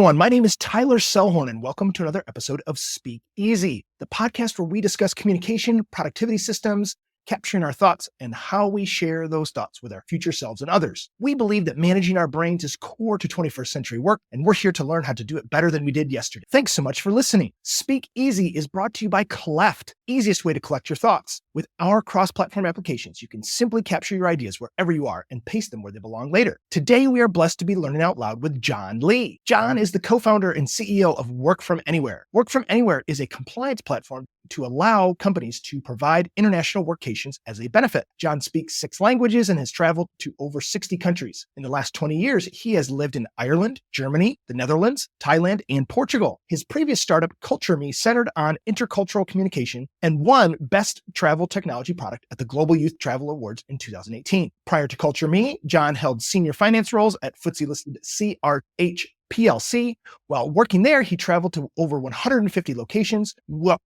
everyone. My name is Tyler Selhorn, and welcome to another episode of Speak Easy, the podcast where we discuss communication, productivity systems, capturing our thoughts, and how we share those thoughts with our future selves and others. We believe that managing our brains is core to 21st century work, and we're here to learn how to do it better than we did yesterday. Thanks so much for listening. Speak Easy is brought to you by Cleft, easiest way to collect your thoughts. With our cross-platform applications, you can simply capture your ideas wherever you are and paste them where they belong later. Today, we are blessed to be learning out loud with John Lee. John is the co-founder and CEO of Work From Anywhere. Work From Anywhere is a compliance platform to allow companies to provide international workcations as a benefit. John speaks 6 languages and has traveled to over 60 countries. In the last 20 years, he has lived in Ireland, Germany, the Netherlands, Thailand, and Portugal. His previous startup, Culture Me, centered on intercultural communication and won Best Travel Technology Product at the Global Youth Travel Awards in 2018. Prior to Culture Me, John held senior finance roles at FTSE-listed CRH PLC. While working there, he traveled to over 150 locations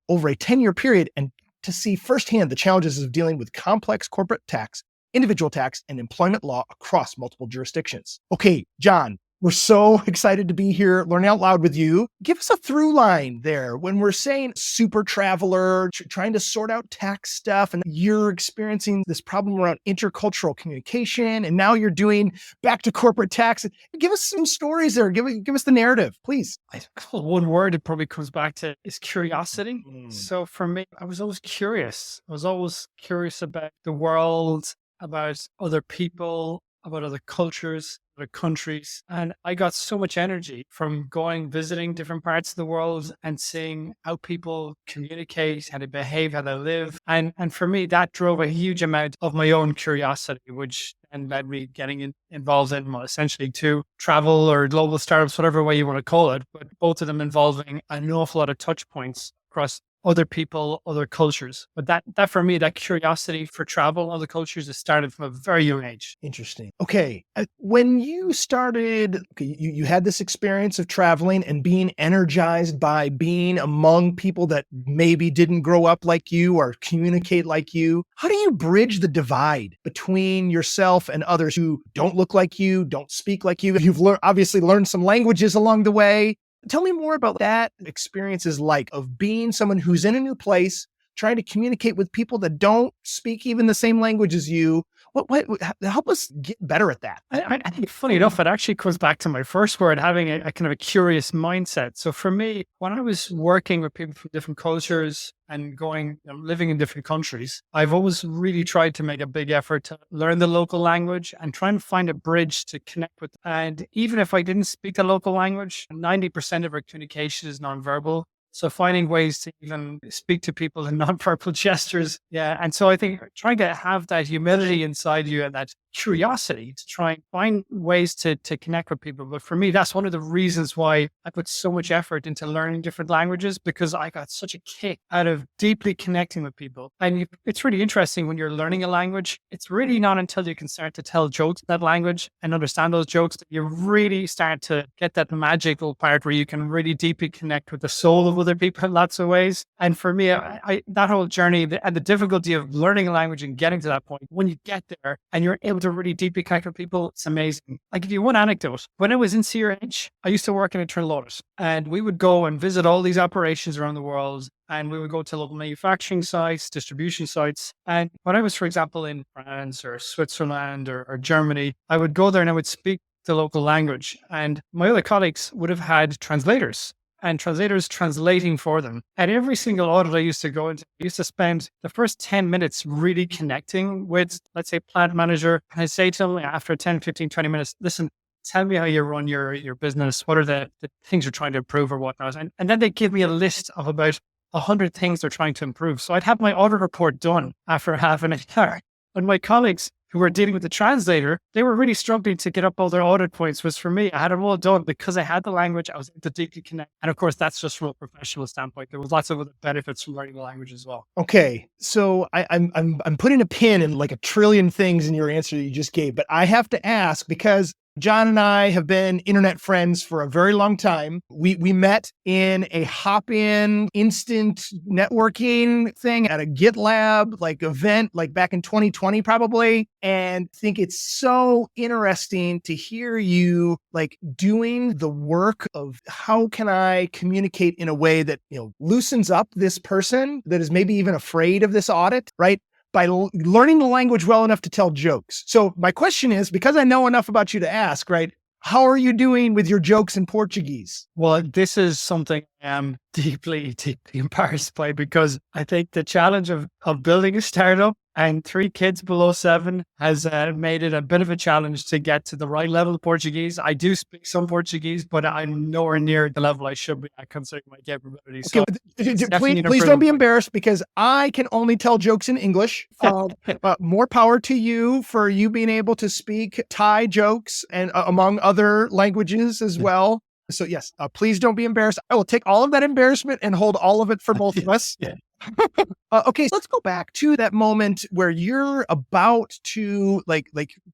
over a 10-year period and to see firsthand the challenges of dealing with complex corporate tax, individual tax, and employment law across multiple jurisdictions. Okay, John, we're so excited to be here learning out loud with you. Give us a through line there when we're saying super traveler, trying to sort out tax stuff, and you're experiencing this problem around intercultural communication, and now you're doing back to corporate tax. Give us some stories there. Give us the narrative, please. I think one word it probably comes back to is curiosity. So for me, I was always curious. I was always curious about the world, about other people, about other cultures, other countries. And I got so much energy from visiting different parts of the world and seeing how people communicate, how they behave, how they live. And for me, that drove a huge amount of my own curiosity, which then led me getting involved in essentially 2 travel or global startups, whatever way you want to call it, but both of them involving an awful lot of touch points across other people, other cultures. But that for me, that curiosity for travel, other cultures, has started from a very young age. Interesting. Okay. When you started, you had this experience of traveling and being energized by being among people that maybe didn't grow up like you or communicate like you. How do you bridge the divide between yourself and others who don't look like you, don't speak like you? You've obviously learned some languages along the way. Tell me more about that experience is like of being someone who's in a new place, trying to communicate with people that don't speak even the same language as you. What help us get better at that? I think funny enough, it actually comes back to my first word, having a kind of a curious mindset. So for me, when I was working with people from different cultures and living in different countries, I've always really tried to make a big effort to learn the local language and try and find a bridge to connect with. And even if I didn't speak the local language, 90% of our communication is nonverbal. So finding ways to even speak to people in nonverbal gestures. Yeah. And so I think trying to have that humility inside you and that curiosity to try and find ways to connect with people. But for me, that's one of the reasons why I put so much effort into learning different languages, because I got such a kick out of deeply connecting with people. And it's really interesting when you're learning a language. It's really not until you can start to tell jokes in that language and understand those jokes that you really start to get that magical part where you can really deeply connect with the soul of other people in lots of ways. And for me, that whole journey and the difficulty of learning a language and getting to that point, when you get there and you're able to really deeply connect with people, it's amazing. I'll give you one anecdote. When I was in CRH, I used to work in internal audit, and we would go and visit all these operations around the world. And we would go to local manufacturing sites, distribution sites. And when I was, for example, in France or Switzerland or Germany, I would go there and I would speak the local language. And my other colleagues would have had translators and translators translating for them. At every single audit I used to go into, I used to spend the first 10 minutes really connecting with, let's say, plant manager. And I'd say to them after 10, 15, 20 minutes, listen, tell me how you run your business. What are the things you're trying to improve or whatnot? And then they give me a list of about 100 things they're trying to improve. So I'd have my audit report done after half an hour. And my colleagues who were dealing with the translator, they were really struggling to get up all their audit points. Was for me, I had them all done because I had the language. I was able to deeply connect. And of course, that's just from a professional standpoint. There was lots of other benefits from learning the language as well. Okay. So I'm putting a pin in like a trillion things in your answer that you just gave, but I have to ask because John and I have been internet friends for a very long time. We met in a hop-in instant networking thing at a GitLab like event, like back in 2020 probably. And think it's so interesting to hear you like doing the work of how can I communicate in a way that, loosens up this person that is maybe even afraid of this audit, right? By learning the language well enough to tell jokes. So my question is, because I know enough about you to ask, right? How are you doing with your jokes in Portuguese? Well, this is something I am deeply, deeply embarrassed by, because I think the challenge of building a startup and 3 kids below 7 has made it a bit of a challenge to get to the right level of Portuguese. I do speak some Portuguese, but I'm nowhere near the level I should be at considering my capabilities. Okay, So please don't be embarrassed, because I can only tell jokes in English. More power to you for you being able to speak Thai jokes and among other languages as well. So yes, please don't be embarrassed. I will take all of that embarrassment and hold all of it for both of us. Yeah. Okay, so let's go back to that moment where you're about to like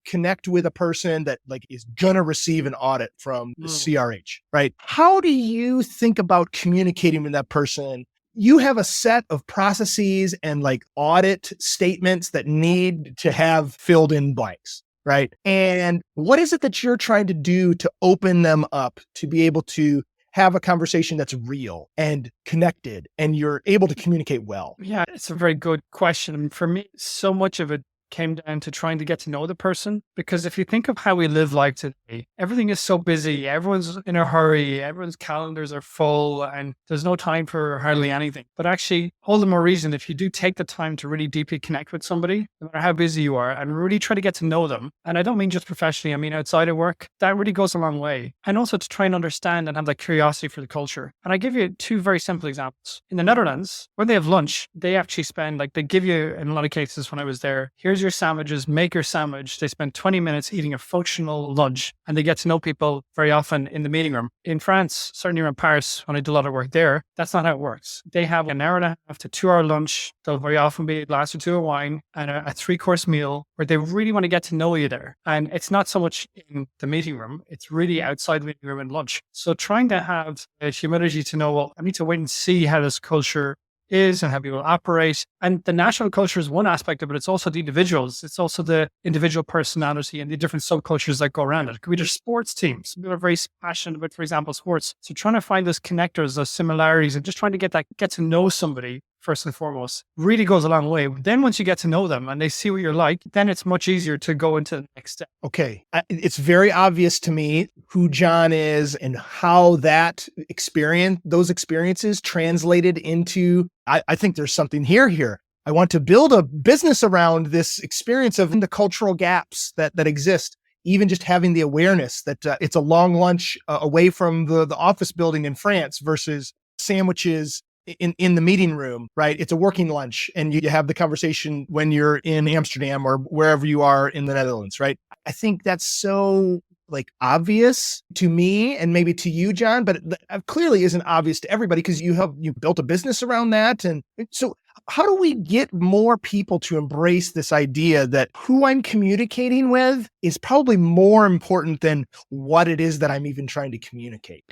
connect with a person that like is gonna receive an audit from CRH, right? How do you think about communicating with that person? You have a set of processes and like audit statements that need to have filled in blanks, right? And what is it that you're trying to do to open them up to be able to have a conversation that's real and connected and you're able to communicate well? Yeah, it's a very good question. And for me, so much of it came down to trying to get to know the person. Because if you think of how we live life today, everything is so busy. Everyone's in a hurry. Everyone's calendars are full and there's no time for hardly anything. But actually, all the more reason, if you do take the time to really deeply connect with somebody, no matter how busy you are, and really try to get to know them. And I don't mean just professionally, I mean outside of work, that really goes a long way. And also to try and understand and have that curiosity for the culture. And I give you 2 very simple examples. In the Netherlands, when they have lunch, they actually spend, they give you, in a lot of cases when I was there, here's your sandwiches, make your sandwich. They spend 20 minutes eating a functional lunch, and they get to know people very often in the meeting room. In France, certainly around Paris, when I did a lot of work there, that's not how it works. They have an hour and a half to 2 hour lunch. There'll very often be a glass or 2 of wine and a 3-course meal where they really want to get to know you there. And it's not so much in the meeting room, it's really outside the meeting room and lunch. So trying to have a humility to know, well, I need to wait and see how this culture is and how people operate. And the national culture is one aspect of it. It's also the individuals. It's also the individual personality and the different subcultures that go around it. It could be their sports teams. People are very passionate about, for example, sports. So trying to find those connectors, those similarities, and just trying to get to know somebody first and foremost really goes a long way. Then once you get to know them and they see what you're like, then it's much easier to go into the next step. Okay. It's very obvious to me who John is and how that those experiences translated into, I think there's something here. I want to build a business around this experience of the cultural gaps that exist. Even just having the awareness that it's a long lunch away from the office building in France versus sandwiches in the meeting room, right? It's a working lunch and you have the conversation when you're in Amsterdam or wherever you are in the Netherlands, right? I think that's so obvious to me and maybe to you, John, but it clearly isn't obvious to everybody because you built a business around that. And so how do we get more people to embrace this idea that who I'm communicating with is probably more important than what it is that I'm even trying to communicate?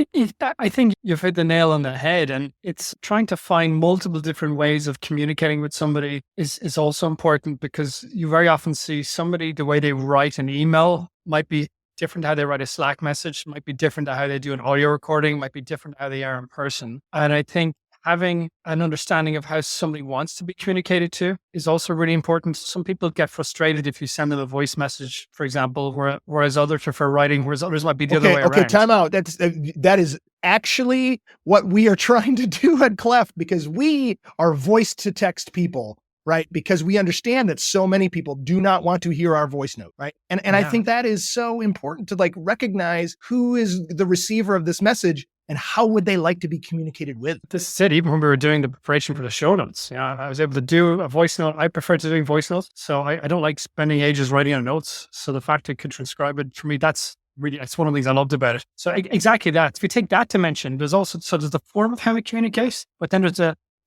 I think you've hit the nail on the head, and it's trying to find multiple different ways of communicating with somebody is also important, because you very often see somebody, the way they write an email might be different to how they write a Slack message, might be different to how they do an audio recording, might be different to how they are in person. And I think having an understanding of how somebody wants to be communicated to is also really important. Some people get frustrated if you send them a voice message, for example, whereas others prefer writing, whereas others might be the other way around. Okay, time out. That is actually what we are trying to do at Cleft, because we are voice to text people, right? Because we understand that so many people do not want to hear our voice note, right? And I think that is so important to recognize who is the receiver of this message and how would they like to be communicated with. This is it. Even when we were doing the preparation for the show notes, I was able to do a voice note. I prefer to doing voice notes. So I don't like spending ages writing on notes. So the fact I could transcribe it, for me, that's one of the things I loved about it. So exactly that. If you take that dimension, there's the form of how we communicate, but then there's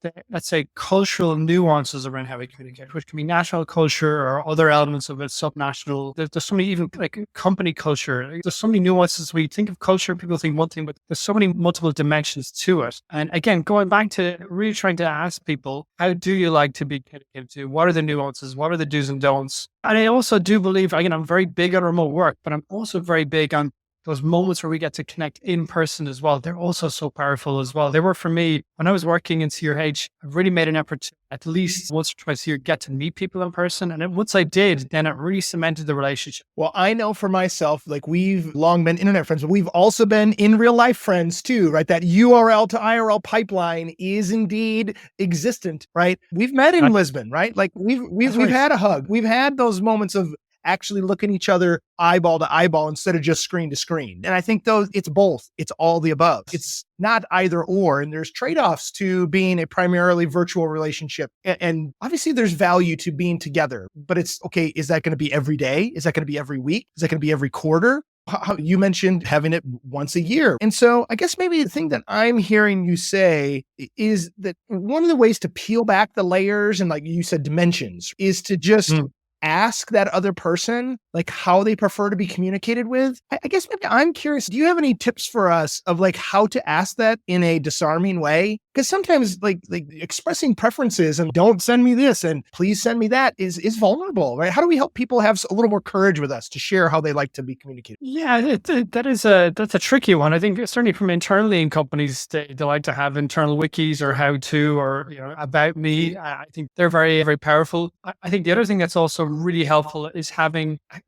the, let's say, cultural nuances around how we communicate, which can be national culture or other elements of it, subnational. There's so many, even like company culture. There's so many nuances. We think of culture, people think one thing, but there's so many multiple dimensions to it. And again, going back to really trying to ask people, how do you like to be communicated to? What are the nuances? What are the do's and don'ts? And I also do believe, again, I'm very big on remote work, but I'm also very big on those moments where we get to connect in person as well. They're also so powerful as well. They were for me when I was working in CRH. I really made an effort to at least once or twice a year get to meet people in person. And then once I did, then it really cemented the relationship. Well, I know for myself, like we've long been internet friends, but we've also been in real life friends too, right? That URL to IRL pipeline is indeed existent, right? We've met in Lisbon, right? Like we've had a hug. We've had those moments of actually looking each other eyeball to eyeball instead of just screen to screen. And I think it's both. It's all the above. It's not either or. And there's trade-offs to being a primarily virtual relationship. And obviously there's value to being together, but it's okay. Is that going to be every day? Is that going to be every week? Is that going to be every quarter? How you mentioned having it once a year. And so I guess maybe the thing that I'm hearing you say is that one of the ways to peel back the layers and, like you said, dimensions is to just ask that other person like how they prefer to be communicated with. I guess maybe I'm curious, do you have any tips for us of like how to ask that in a disarming way? Because sometimes like expressing preferences and don't send me this and please send me that is vulnerable, right? How do we help people have a little more courage with us to share how they like to be communicated? Yeah, that's a tricky one. I think certainly from internally in companies, they like to have internal wikis or how to, or, about me. I think they're very, very powerful. I think the other thing that's also really helpful is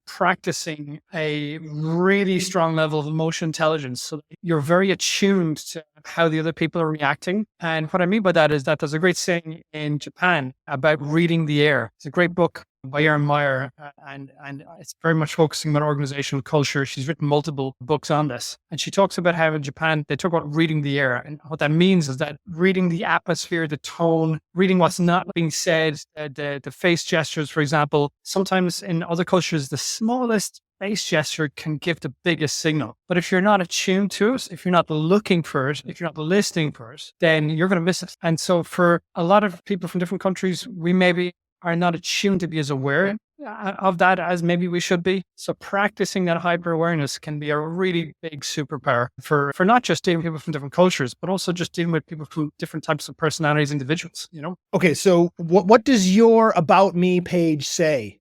practicing a really strong level of emotional intelligence. So you're very attuned to how the other people are reacting. And what I mean by that is that there's a great saying in Japan about reading the air. It's a great book by Erin Meyer, and it's very much focusing on organizational culture. She's written multiple books on this. And she talks about how in Japan, they talk about reading the air. And what that means is that reading the atmosphere, the tone, reading what's not being said, the face gestures, for example. Sometimes in other cultures, the smallest face gesture can give the biggest signal. But if you're not attuned to it, if you're not looking for it, if you're not listening for it, then you're going to miss it. And so for a lot of people from different countries, we maybe are not attuned to be as aware of that as maybe we should be. So practicing that hyper awareness can be a really big superpower for not just dealing with people from different cultures, but also just dealing with people from different types of personalities, individuals, Okay. So what does your About Me page say?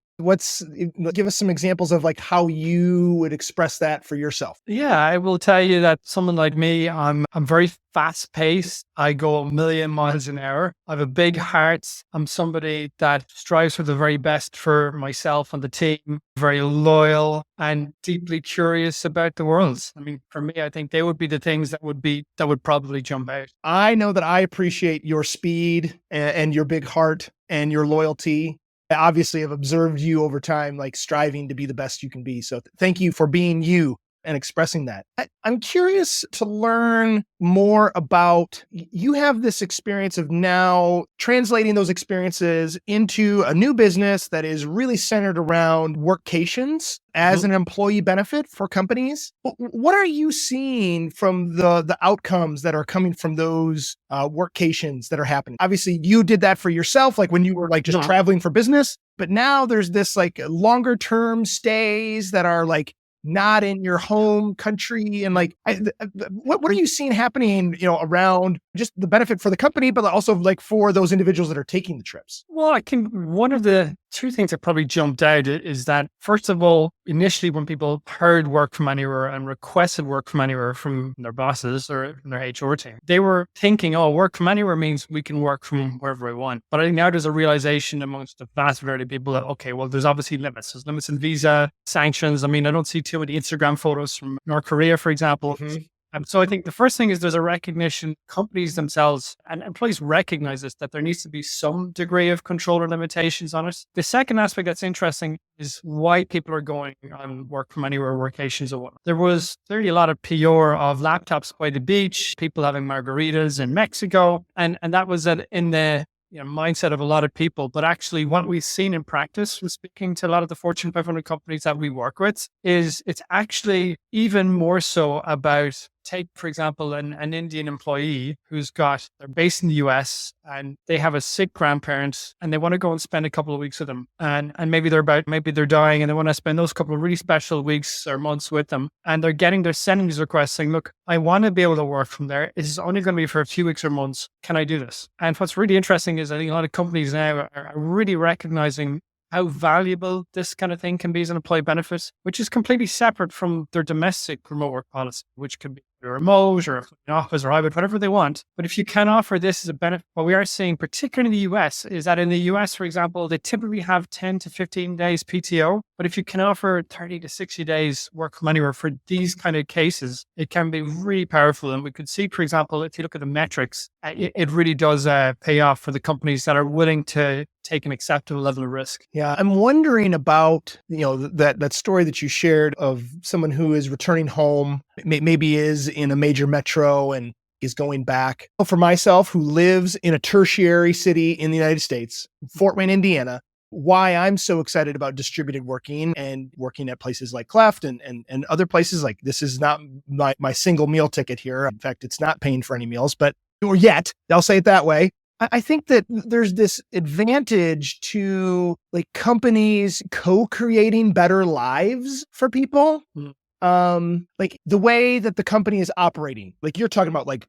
Give us some examples of like how you would express that for yourself. Yeah, I will tell you that someone like me, I'm very fast paced. I go a million miles an hour. I have a big heart. I'm somebody that strives for the very best for myself and the team, very loyal and deeply curious about the world. I mean, for me, I think they would be the things that would probably jump out. I know that I appreciate your speed and your big heart and your loyalty. I obviously have observed you over time, like striving to be the best you can be. So thank you for being you and expressing that. I'm curious to learn more about, you have this experience of now translating those experiences into a new business that is really centered around workcations as an employee benefit for companies. What are you seeing from the outcomes that are coming from those workcations that are happening? Obviously, you did that for yourself, like when you were like just traveling for business, but now there's this like longer term stays that are like not in your home country. And like, what are you seeing happening, around just the benefit for the company, but also like for those individuals that are taking the trips? Well, I think one of the two things that probably jumped out is that, first of all, initially when people heard work from anywhere and requested work from anywhere from their bosses or their HR team, they were thinking, oh, work from anywhere means we can work from wherever we want. But I think now there's a realization amongst the vast majority of people that, okay, well, there's obviously limits. There's limits in visa, sanctions. I mean, I don't see too many Instagram photos from North Korea, for example. So I think the first thing is there's a recognition, companies themselves and employees recognize this, that there needs to be some degree of control or limitations on it. The second aspect that's interesting is why people are going on work from anywhere, workations or whatnot. There was clearly a lot of PR of laptops by the beach, people having margaritas in Mexico. And that was in the mindset of a lot of people. But actually what we've seen in practice from speaking to a lot of the Fortune 500 companies that we work with is it's actually even more so about take, for example, an Indian employee they're based in the US and they have a sick grandparent and they want to go and spend a couple of weeks with them. And maybe they're dying and they want to spend those couple of really special weeks or months with them. And they're sending these requests saying, look, I want to be able to work from there. This is only going to be for a few weeks or months. Can I do this? And what's really interesting is I think a lot of companies now are really recognizing how valuable this kind of thing can be as an employee benefit, which is completely separate from their domestic remote work policy, which can be remote or in office or hybrid, whatever they want. But if you can offer this as a benefit, what we are seeing, particularly in the US, is that in the US, for example, they typically have 10 to 15 days PTO. But if you can offer 30 to 60 days work from anywhere for these kind of cases, it can be really powerful. And we could see, for example, if you look at the metrics, it really does pay off for the companies that are willing to take an acceptable level of risk. Yeah, I'm wondering about, that story that you shared of someone who is returning home, maybe is in a major metro and is going back. For myself, who lives in a tertiary city in the United States, Fort Wayne, Indiana, why I'm so excited about distributed working and working at places like Cleft and other places. Like, this is not my single meal ticket here. In fact, it's not paying for any meals, or yet, I'll say it that way. I think that there's this advantage to like companies co-creating better lives for people. Like the way that the company is operating, like you're talking about like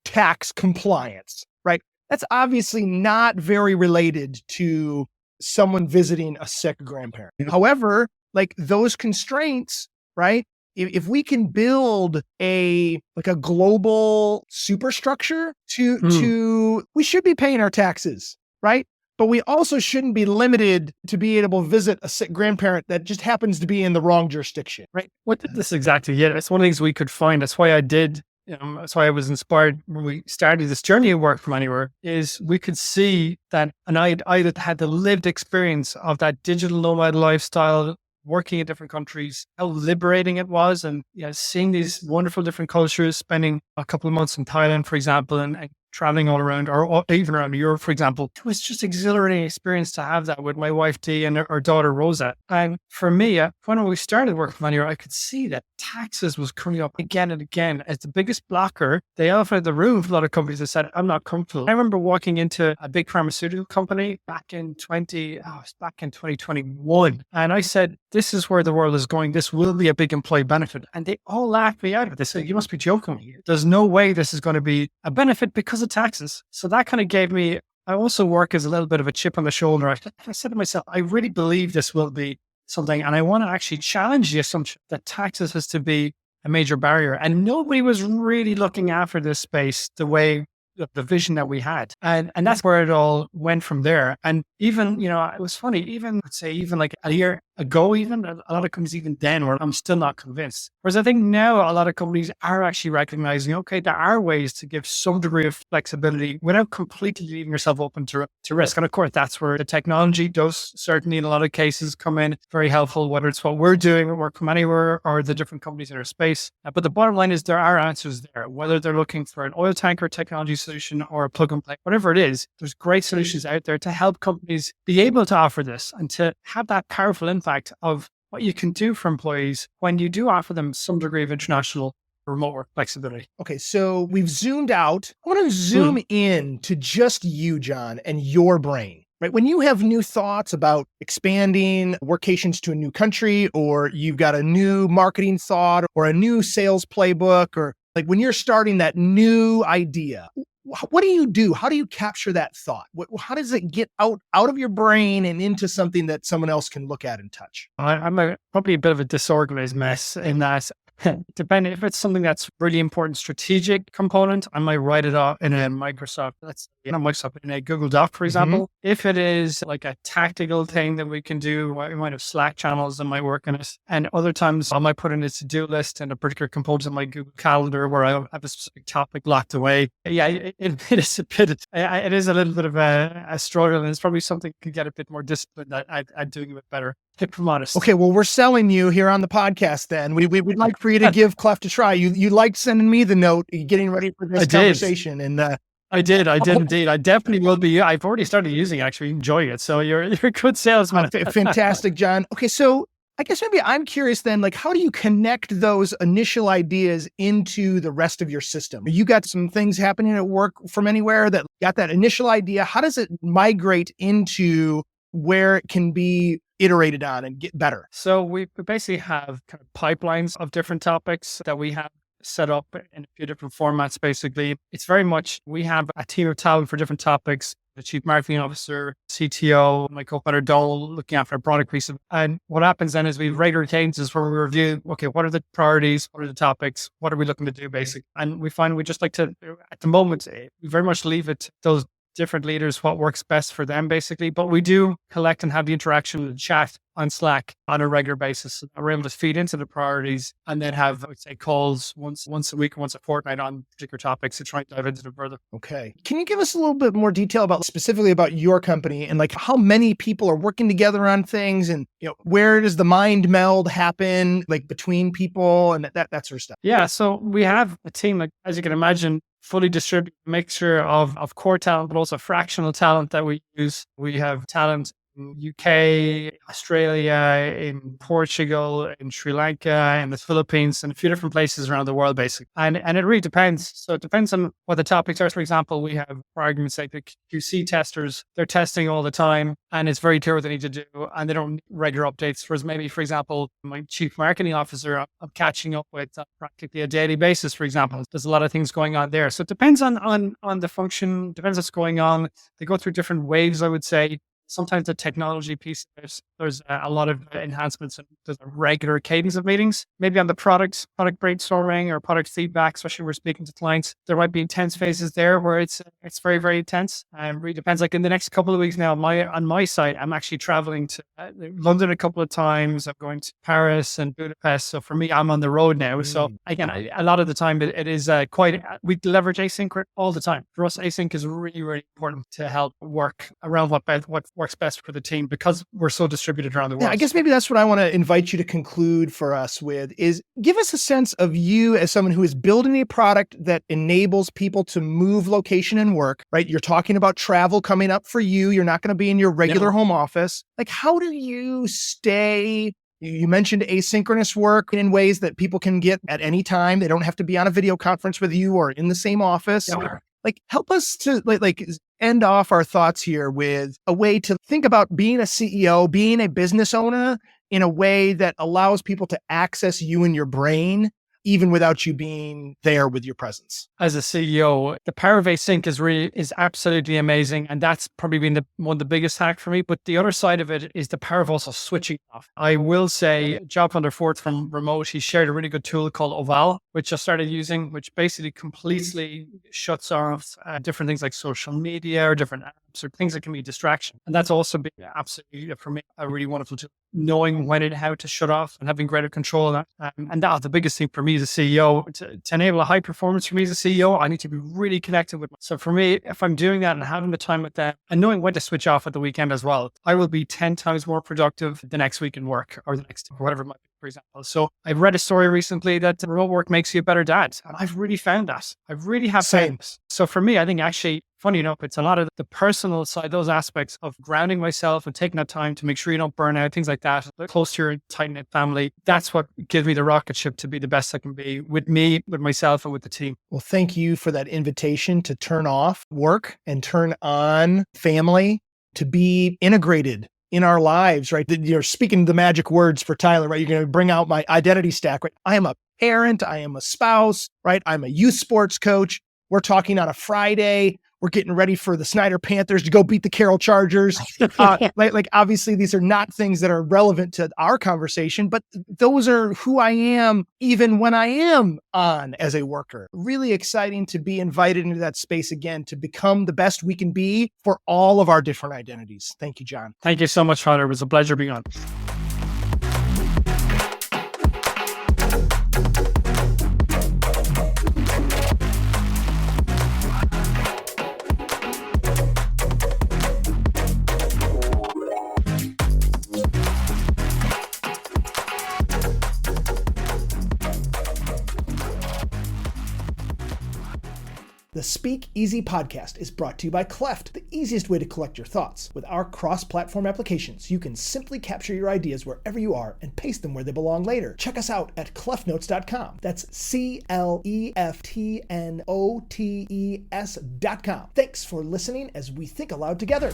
tax compliance, right? That's obviously not very related to someone visiting a sick grandparent. However, like those constraints, right? If we can build a global superstructure we should be paying our taxes, right? But we also shouldn't be limited to be able to visit a sick grandparent that just happens to be in the wrong jurisdiction, right? This exactly? Yeah, it's one of the things we could find. That's why that's why I was inspired when we started this journey of work from anywhere, is we could see that, and I had the lived experience of that digital nomad lifestyle, working in different countries, how liberating it was, and seeing these wonderful different cultures, spending a couple of months in Thailand, for example, and traveling all around, or even around Europe, for example. It was just exhilarating experience to have that with my wife Dee and our daughter Rosa. And for me, when we started working from anywhere, I could see that taxes was coming up again and again as the biggest blocker. They offered the room for a lot of companies that said, I'm not comfortable. I remember walking into a big pharmaceutical company back in 2021. And I said, this is where the world is going. This will be a big employee benefit. And they all laughed me out of it. They said, you must be joking me. There's no way this is going to be a benefit because of taxes. So that kind of gave me, I also work as a little bit of a chip on the shoulder. I said to myself, I really believe this will be something. And I want to actually challenge the assumption that taxes has to be a major barrier. And nobody was really looking after this space the way, the vision that we had. And that's where it all went from there. And even, it was funny, even like a year ago, even a lot of companies, even then, where I'm still not convinced. Whereas I think now a lot of companies are actually recognizing, okay, there are ways to give some degree of flexibility without completely leaving yourself open to risk. And of course, that's where the technology does certainly in a lot of cases come in very helpful, whether it's what we're doing at Work From Anywhere or the different companies in our space. But the bottom line is there are answers there, whether they're looking for an oil tanker technology solution or a plug and play, whatever it is, there's great solutions out there to help companies be able to offer this and to have that powerful impact of what you can do for employees when you do offer them some degree of international remote work flexibility. Okay, so we've zoomed out. I want to zoom in to just you, John, and your brain. Right? When you have new thoughts about expanding workcations to a new country, or you've got a new marketing thought or a new sales playbook, or like when you're starting that new idea, what do you do? How do you capture that thought? How does it get out of your brain and into something that someone else can look at and touch? I'm probably a bit of a disorganized mess in that. Depending if it's something that's really important strategic component, I might write it out in a Microsoft. In a Google Doc, for example. If it is like a tactical thing that we can do, we might have Slack channels that might work on it. And other times I might put in a to-do list and a particular component of my Google Calendar where I have a specific topic locked away. Yeah, it is a bit. It is a little bit of a struggle, and it's probably something that could get a bit more disciplined at doing a bit better. If I'm honest. Okay, well, we're selling you here on the podcast then. We'd like for you to give Cleft a try. You liked sending me the note, getting ready for this conversation. And I did indeed. I definitely will be. I've already started using it, actually enjoying it. So you're a good salesman. Fantastic, John. Okay, so I guess maybe I'm curious then, like, how do you connect those initial ideas into the rest of your system? You got some things happening at work from anywhere that got that initial idea. How does it migrate into where it can be iterated on and get better? So we basically have kind of pipelines of different topics that we have set up in a few different formats. Basically, it's very much we have a team of talent for different topics. The chief marketing officer, CTO, my co-founder Donald looking after our product piece. And what happens then is we have regular cadences where we review, okay, what are the priorities? What are the topics? What are we looking to do basically? And we find we just like to, at the moment, we very much leave it to those different leaders what works best for them basically. But we do collect and have the interaction and chat on Slack on a regular basis. We're able to feed into the priorities and then have, I would say, calls once a week, once a fortnight on particular topics to try and dive into them further. Okay. Can you give us a little bit more detail about specifically about your company and like how many people are working together on things and, where does the mind meld happen like between people and that sort of stuff? Yeah. So we have a team, like, as you can imagine, fully distributed mixture of core talent, but also fractional talent that we use. We have talent in UK, Australia, in Portugal, in Sri Lanka, in the Philippines, and a few different places around the world, basically. And it really depends. So it depends on what the topics are. For example, we have, for argument's sake, the QC testers. They're testing all the time, and it's very clear what they need to do, and they don't need regular updates. Whereas maybe, for example, my chief marketing officer, I'm catching up with practically a daily basis, for example. There's a lot of things going on there. So it depends on the function, depends what's going on. They go through different waves, I would say. Sometimes the technology piece, there's a lot of enhancements and there's a regular cadence of meetings. Maybe on the product brainstorming or product feedback, especially when we're speaking to clients, there might be intense phases there where it's very, very intense. Really depends. Like in the next couple of weeks now, on my side, I'm actually traveling to London a couple of times. I'm going to Paris and Budapest. So for me, I'm on the road now. So again, a lot of the time it is we leverage async all the time. For us, async is really, really important to help work around what works best for the team because we're so distributed around the world. Yeah, I guess maybe that's what I want to invite you to conclude for us with is give us a sense of you as someone who is building a product that enables people to move location and work, right? You're talking about travel coming up for you. You're not going to be in your regular home office. Like, how do you stay? You mentioned asynchronous work in ways that people can get at any time. They don't have to be on a video conference with you or in the same office. Yeah. Like, help us to like end off our thoughts here with a way to think about being a CEO, being a business owner in a way that allows people to access you and your brain, even without you being there with your presence. As a CEO, the power of async is absolutely amazing. And that's probably been one of the biggest hack for me. But the other side of it is the power of also switching off. I will say Job Hunter Ford from Remote, he shared a really good tool called Oval, which I started using, which basically completely shuts off different things like social media or different apps or things that can be a distraction. And that's also been absolutely, for me, a really wonderful tool. Knowing when and how to shut off and having greater control of that. And that's the biggest thing for me as a CEO. To enable a high performance for me as a CEO, I need to be really connected with. So for me, if I'm doing that and having the time with them and knowing when to switch off at the weekend as well, I will be 10 times more productive the next week in work or the next, whatever it might be, for example. So I've read a story recently that remote work makes you a better dad. And I've really found that. I really have found this. So for me, I think actually, funny enough, it's a lot of the personal side, those aspects of grounding myself and taking that time to make sure you don't burn out, things like that, close to your tight-knit family. That's what gives me the rocket ship to be the best I can be with me, with myself, and with the team. Well, thank you for that invitation to turn off work and turn on family, to be integrated in our lives, right? You're speaking the magic words for Tyler, right? You're going to bring out my identity stack, right? I am a parent. I am a spouse, right? I'm a youth sports coach. We're talking on a Friday. We're getting ready for the Snyder Panthers to go beat the Carroll Chargers. Like obviously these are not things that are relevant to our conversation, but those are who I am even when I am on as a worker. Really exciting to be invited into that space again, to become the best we can be for all of our different identities. Thank you, John. Thank you so much, Tyler. It was a pleasure being on. The The Speak Easy podcast is brought to you by Cleft, the easiest way to collect your thoughts. With our cross-platform applications, you can simply capture your ideas wherever you are and paste them where they belong later. Check us out at cleftnotes.com. That's CLEFTNOTES.com. Thanks for listening as we think aloud together.